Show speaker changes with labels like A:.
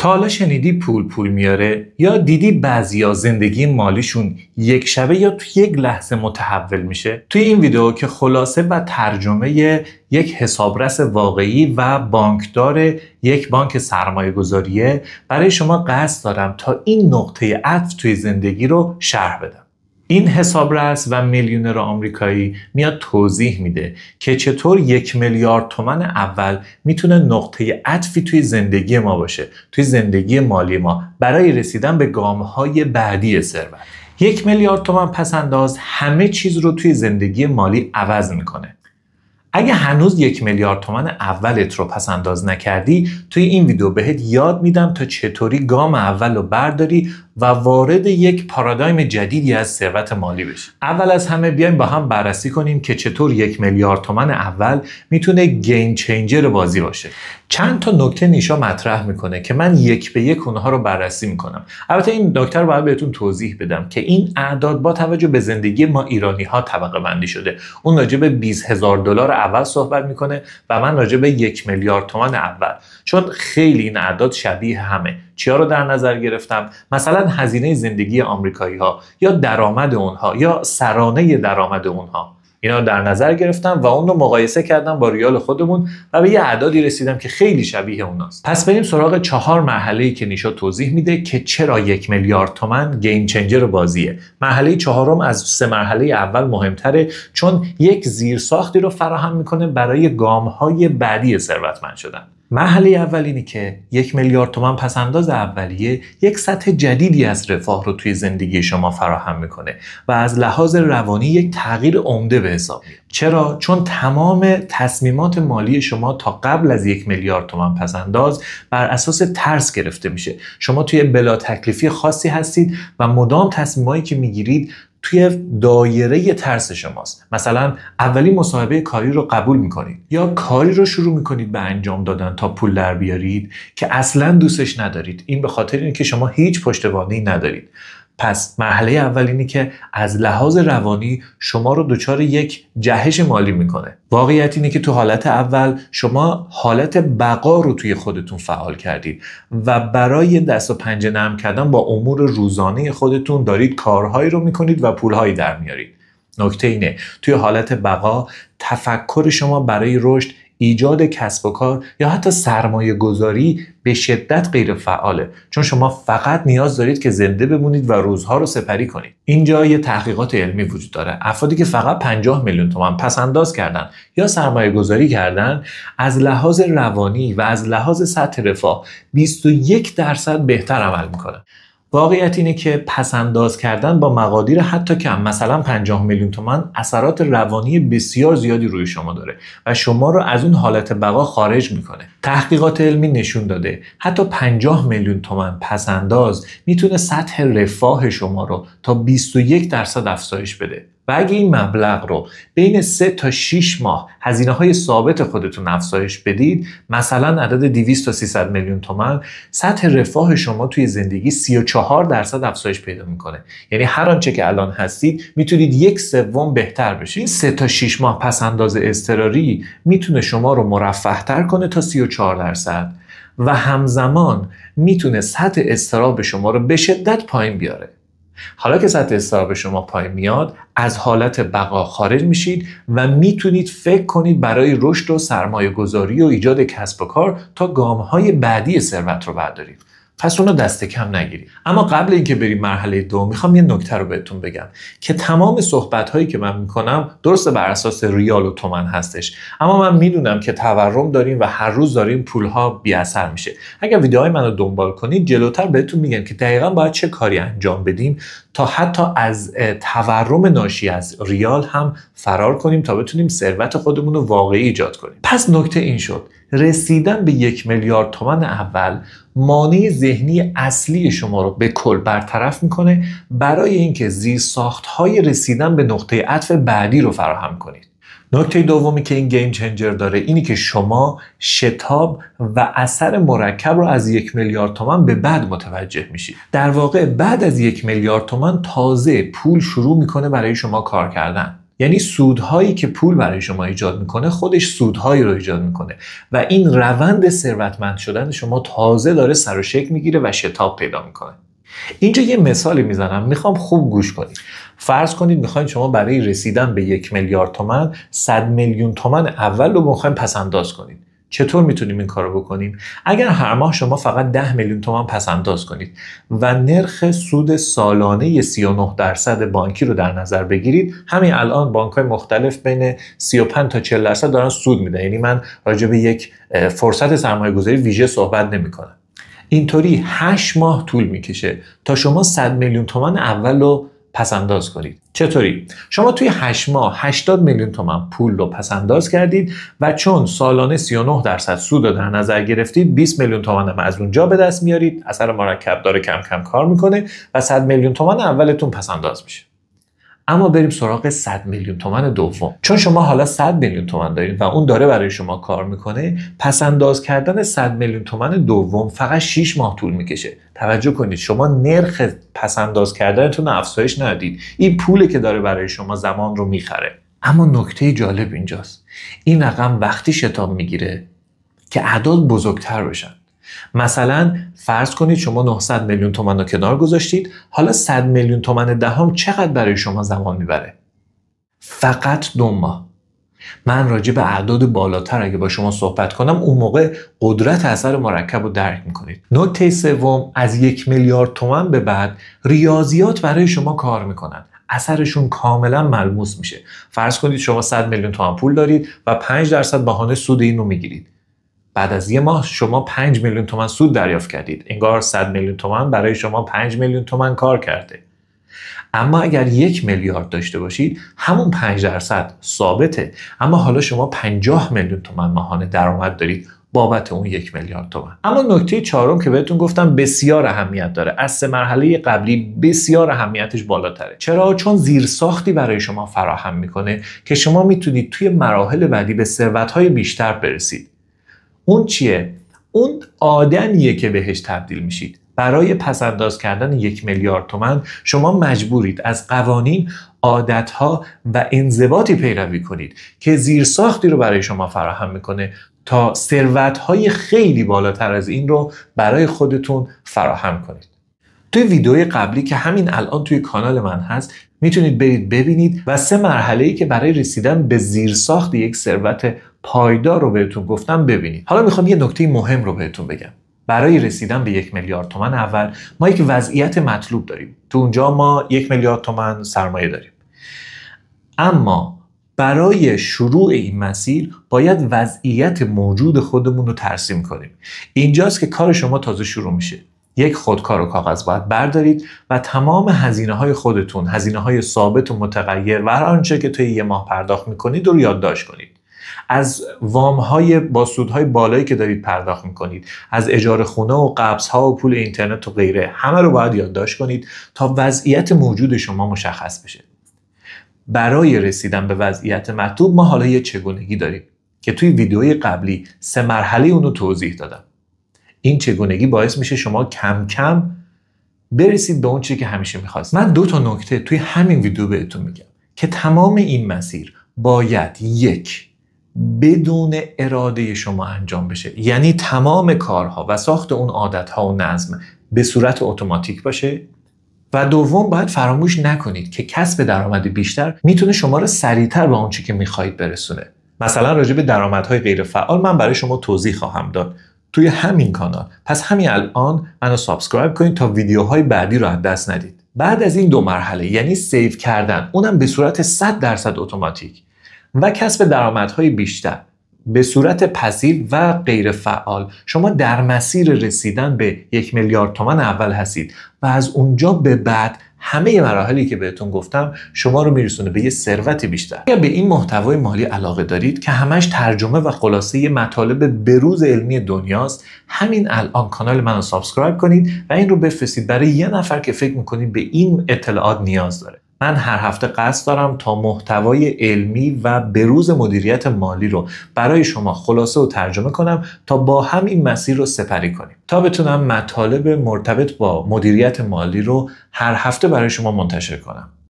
A: تا حالا شنیدی پول میاره؟ یا دیدی بعضیا زندگی مالیشون یک شبه یا توی یک لحظه متحول میشه؟ توی این ویدیو که خلاصه و ترجمه یک حسابرس واقعی و بانکدار یک بانک سرمایه گذاریه برای شما قصد دارم تا این نقطه عطف توی زندگی رو شرح بدم. این حسابرس و میلیونر آمریکایی میاد توضیح میده که چطور 1 میلیارد تومان اول میتونه نقطه عطفی توی زندگی ما باشه، توی زندگی مالی ما، برای رسیدن به گامهای بعدی ثروت. 1 میلیارد تومان پس‌انداز همه چیز رو توی زندگی مالی عوض میکنه. اگه هنوز 1 میلیارد تومان اولت رو پس‌انداز نکردی، توی این ویدیو بهت یاد میدم تا چطوری گام اول رو برداری و وارد یک پارادایم جدیدی از ثروت مالی بشی. اول از همه بیایم با هم بررسی کنیم که چطور 1 میلیارد تومان اول میتونه گیم چنجر بازی باشه. چند تا نکته نیشا مطرح میکنه که من یک به یک اونها رو بررسی میکنم. البته این نکته رو باید بهتون توضیح بدم که این اعداد با توجه به زندگی ما ایرانی ها طبقه بندی شده. اون راجع به 20,000 دلار اول صحبت میکنه و من راجع به 1 میلیارد تومان اول، چون خیلی این اعداد شبیه همه. چیا رو در نظر گرفتم؟ مثلا هزینه زندگی آمریکایی ها یا درآمد اونها یا سرانه درآمد اونها، اینا رو در نظر گرفتم و اون رو مقایسه کردم با ریال خودمون و به یه اعدادی رسیدم که خیلی شبیه اوناست. پس بریم سراغ 4 مرحله‌ای که نیشا توضیح میده که چرا 1 میلیارد تومان گیم چنجر بازیه. مرحله 4 از 3 مرحله اول مهمتره، چون یک زیرساختی رو فراهم میکنه برای گام‌های بعدی ثروتمند شدن. مرحله اول اینه که 1 میلیارد تومان پس‌انداز اولیه یک سطح جدیدی از رفاه رو توی زندگی شما فراهم میکنه و از لحاظ روانی یک تغییر عمده به حساب میاد. چرا؟ چون تمام تصمیمات مالی شما تا قبل از 1 میلیارد تومان پس‌انداز بر اساس ترس گرفته میشه. شما توی بلا تکلیفی خاصی هستید و مدام تصمیمایی که میگیرید توی دایره ترس شماست. مثلا اولین مصاحبه کاری رو قبول میکنید یا کاری رو شروع میکنید به انجام دادن تا پول در بیارید که اصلا دوستش ندارید. این به خاطر اینه که شما هیچ پشتوانه‌ای ندارید. پس مرحله اول اینه که از لحاظ روانی شما رو دچار یک جهش مالی میکنه. واقعیت اینه که تو حالت اول شما حالت بقا رو توی خودتون فعال کردید و برای دست و پنجه نرم کردن با امور روزانه خودتون دارید کارهایی رو میکنید و پولهایی در میارید. نکته اینه توی حالت بقا تفکر شما برای رشد، ایجاد کسب و کار یا حتی سرمایه گذاری به شدت غیر فعاله، چون شما فقط نیاز دارید که زنده بمونید و روزها رو سپری کنید. اینجا یه تحقیقات علمی وجود داره. افرادی که فقط 50 میلیون تومان پس‌انداز کردن یا سرمایه گذاری کردن از لحاظ روانی و از لحاظ سطح رفاه 21% بهتر عمل میکنن. واقعیت اینه که پس‌انداز کردن با مقادیر حتی کم، مثلا 50 میلیون تومان، اثرات روانی بسیار زیادی روی شما داره و شما رو از اون حالت بقا خارج میکنه. تحقیقات علمی نشون داده حتی 50 میلیون تومان پس‌انداز میتونه سطح رفاه شما رو تا 21% افزایش بده. و اگه این مبلغ رو بین 3 تا 6 ماه هزینه‌های ثابت خودتون افزایش بدید، مثلا عدد 200 تا 300 میلیون تومان، سطح رفاه شما توی زندگی 34% افزایش پیدا میکنه. یعنی هر آنچه که الان هستید میتونید 1/3 بهتر بشید. این 3 تا 6 ماه پس‌انداز اضطراری میتونه شما رو مرفه‌تر کنه تا 34% و همزمان میتونه سطح اضطراب شما رو به شدت پایین بیاره. حالا که سطح اضطراب شما پایین میاد، از حالت بقا خارج میشید و میتونید فکر کنید برای رشد و سرمایه گذاری و ایجاد کسب و کار تا گام‌های بعدی ثروت رو بردارید. پس اونو دست کم نگیرید. اما قبل اینکه بریم مرحله 2 میخوام یه نکته رو بهتون بگم که تمام صحبت‌هایی که من میکنم درسته بر اساس ریال و تومان هستش، اما من میدونم که تورم داریم و هر روز داریم پولها بی اثر میشه. اگر ویدیوهای منو دنبال کنید جلوتر بهتون میگم که دقیقاً باید چه کاری انجام بدیم تا حتی از تورم ناشی از ریال هم فرار کنیم تا بتونیم ثروت خودمون رو واقعی ایجاد کنیم. پس نکته این شد، رسیدن به 1 میلیارد تومان اول مانع ذهنی اصلی شما رو به کل برطرف میکنه برای اینکه زیرساخت‌های رسیدن به نقطه عطف بعدی رو فراهم کنید. نکته دومی که این گیم چنجر داره اینی که شما شتاب و اثر مرکب رو از 1 میلیارد تومان به بعد متوجه میشید. در واقع بعد از 1 میلیارد تومان تازه پول شروع میکنه برای شما کار کردن. یعنی سودهایی که پول برای شما ایجاد میکنه خودش سودهایی رو ایجاد میکنه و این روند ثروتمند شدن شما تازه داره سر و شکل میگیره و شتاب پیدا میکنه. اینجا یه مثالی میزنم، میخوام خوب گوش کنید. فرض کنید میخواین شما برای رسیدن به 1 میلیارد تومان 100 میلیون تومان اول رو میخواین پس انداز کنید. چطور میتونیم این کارو بکنیم؟ اگر هر ماه شما فقط 10 میلیون تومان پس انداز کنید و نرخ سود سالانه 39% بانکی رو در نظر بگیرید، همین الان بانک‌های مختلف بین 35 تا 40% دارن سود میدن. یعنی من راجع به یک فرصت سرمایه‌گذاری ویژه صحبت نمی‌کنم. اینطوری 8 ماه طول میکشه تا شما 100 میلیون تومان اول رو پس انداز کنید. چطوری؟ شما توی 8 ماه 80 میلیون تومان پول رو پس انداز کردید و چون سالانه 39% سود رو در نظر گرفتید 20 میلیون تومان هم از اونجا به دست میارید. اثر مرکب داره کم کم کار میکنه و 100 میلیون تومان اولتون پس انداز میشه. اما بریم سراغ 100 میلیون تومان دوم. چون شما حالا 100 میلیون تومان دارید و اون داره برای شما کار میکنه، پس انداز کردن 100 میلیون تومان دوم فقط 6 ماه طول میکشه. توجه کنید، شما نرخ پس انداز کردنتون افزایش ندید. این پوله که داره برای شما زمان رو میخره. اما نکته جالب اینجاست. این رقم وقتی شتاب میگیره که اعداد بزرگتر بشن. مثلا فرض کنید شما 900 میلیون تومان رو کنار گذاشتید، حالا 100 میلیون تومان دهم چقدر برای شما زمان میبره؟ فقط 2 ماه. من راجع به اعداد بالاتر اگه با شما صحبت کنم اون موقع قدرت اثر مرکب رو درک میکنید. نکته سوم، از 1 میلیارد تومان به بعد ریاضیات برای شما کار میکنن. اثرشون کاملا ملموس میشه. فرض کنید شما 100 میلیون تومان پول دارید و 5% بهانه سود اینو میگیرید. بعد از یه ماه شما 5 میلیون تومان سود دریافت کردید. انگار 100 میلیون تومان برای شما 5 میلیون تومان کار کرده. اما اگر 1 میلیارد داشته باشید همون 5% ثابته، اما حالا شما 50 میلیون تومان ماهانه درآمد دارید بابت اون 1 میلیارد تومان. اما نکته چهارم که بهتون گفتم بسیار اهمیت داره. از 3 مرحله قبلی بسیار اهمیتش بالاتره. چرا؟ چون زیرساختی برای شما فراهم میکنه که شما میتونید توی مراحل بعدی به ثروت‌های بیشتر برسید. اون چیه؟ اون آدمیه که بهش تبدیل میشید. برای پس انداز کردن 1 میلیارد تومان شما مجبورید از قوانین، عادتها و انضباطی پیروی کنید که زیرساختی رو برای شما فراهم میکنه تا ثروت‌های خیلی بالاتر از این رو برای خودتون فراهم کنید. توی ویدیوی قبلی که همین الان توی کانال من هست میتونید برید ببینید و 3 مرحله‌ای که برای رسیدن به زیرساخت یک ثروت پایدار رو بهتون گفتم ببینید. حالا میخوام یه نکته مهم رو بهتون بگم. برای رسیدن به 1 میلیارد تومان اول ما یک وضعیت مطلوب داریم. تو اونجا ما 1 میلیارد تومان سرمایه داریم. اما برای شروع این مسیر باید وضعیت موجود خودمون رو ترسیم کنیم. اینجاست که کار شما تازه شروع میشه. یک خودکار و کاغذ باید بردارید و تمام هزینه‌های خودتون، هزینه‌های ثابت و متغیر و هر آنچه که توی یه ماه پرداخت می‌کنید رو یادداشت کنید. از وام‌های با سودهای بالایی که دارید پرداخت می‌کنید، از اجاره خونه و قبض‌ها و پول اینترنت و غیره، همه رو باید یادداشت کنید تا وضعیت موجود شما مشخص بشه. برای رسیدن به وضعیت مطلوب ما حالا یه چگونگی داریم که توی ویدیوی قبلی 3 مرحله اون رو توضیح دادم. این چگونگی باعث میشه شما کم کم برسید به اون چیزی که همیشه می‌خواستید. من 2 تا نکته توی همین ویدیو بهتون میگم که تمام این مسیر باید 1 بدون اراده شما انجام بشه. یعنی تمام کارها و ساخت اون عادت‌ها و نظم به صورت اتوماتیک باشه. و دوم باید فراموش نکنید که کسب درآمد بیشتر میتونه شما رو سریعتر به اون چیزی که می‌خواید برسونه. مثلا راجع به درآمدهای غیر فعال من برای شما توضیح خواهم داد توی همین کانال. پس همین الان منو سابسکرایب کنید تا ویدیوهای بعدی رو از دست ندید. بعد از این 2 مرحله، یعنی سیو کردن، اونم به صورت 100% اتوماتیک، و کسب درآمدهای بیشتر به صورت پسیو و غیر فعال، شما در مسیر رسیدن به 1 میلیارد تومان اول هستید و از اونجا به بعد همه مراحلی که بهتون گفتم شما رو میرسونه به یه ثروت بیشتر. اگر به این محتوای مالی علاقه دارید که همش ترجمه و خلاصه مطالب بروز علمی دنیاست، همین الان کانال منو سابسکرایب کنید و این رو بفرستید برای یه نفر که فکر میکنید به این اطلاعات نیاز داره. من هر هفته قصد دارم تا محتوای علمی و بروز مدیریت مالی رو برای شما خلاصه و ترجمه کنم تا با هم این مسیر رو سپری کنیم، تا بتونم مطالب مرتبط با مدیریت مالی رو هر هفته برای شما منتشر کنم.